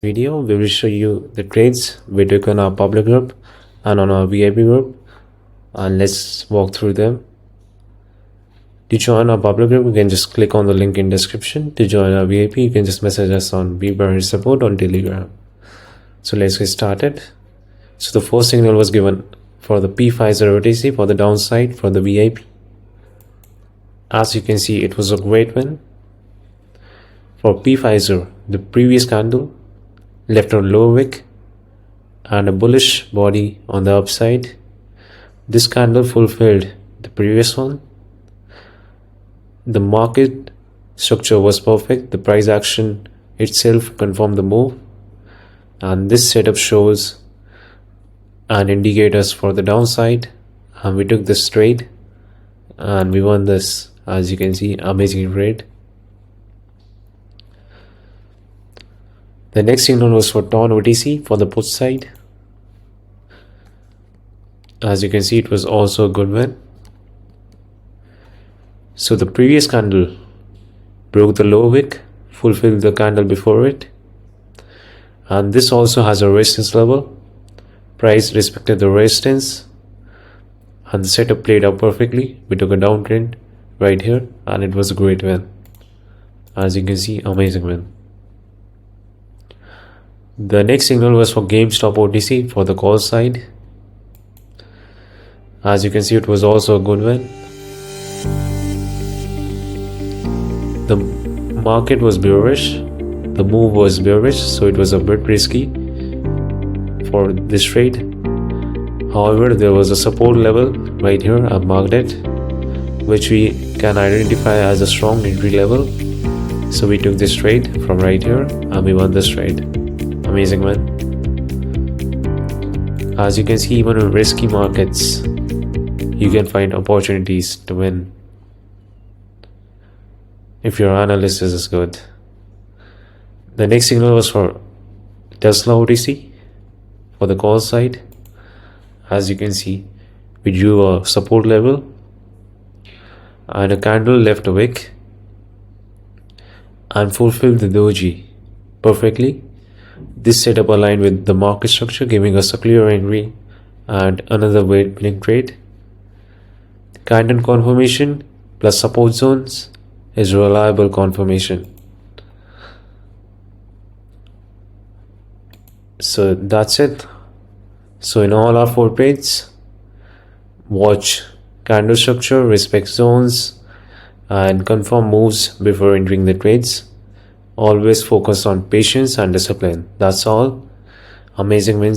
Video we will show you the trades we took on our public group and on our VIP group, and let's walk through them. To join our public group, you can just click on the link in description. To join our VIP, you can just message us on VBR support on Telegram. So let's get started. So the first signal was given for the P50 OTC for the downside for the VIP. As you can see, it was a great win. For P50, the previous candle left a low wick and a bullish body on the upside. This candle fulfilled the previous one. The market structure was perfect. The price action itself confirmed the move, and this setup shows and indicators for the downside, and we took this trade and we won this. As you can see, amazing trade. The next signal was for TON OTC for the put side. As you can see, it was also a good win. So the previous candle broke the low wick, fulfilled the candle before it, and this also has a resistance level. Price respected the resistance and the setup played out perfectly. We took a downtrend right here and it was a great win. As you can see, amazing win. The next signal was for GameStop OTC for the call side. As you can see, it was also a good win. The market was bearish, the move was bearish, so it was a bit risky for this trade. However, there was a support level right here, I marked it, which we can identify as a strong entry level. So we took this trade from right here and we won this trade. Amazing win. As you can see, even in risky markets, you can find opportunities to win if your analysis is good. The next signal was for Tesla OTC for the call side. As you can see, we drew a support level and a candle left a wick and fulfilled the doji perfectly. This setup aligned with the market structure, giving us a clear entry and another winning trade. Candle confirmation plus support zones is reliable confirmation. So that's it. So in all our 4 trades, watch candle structure, respect zones, and confirm moves before entering the trades. Always focus on patience and discipline. That's all. Amazing wins.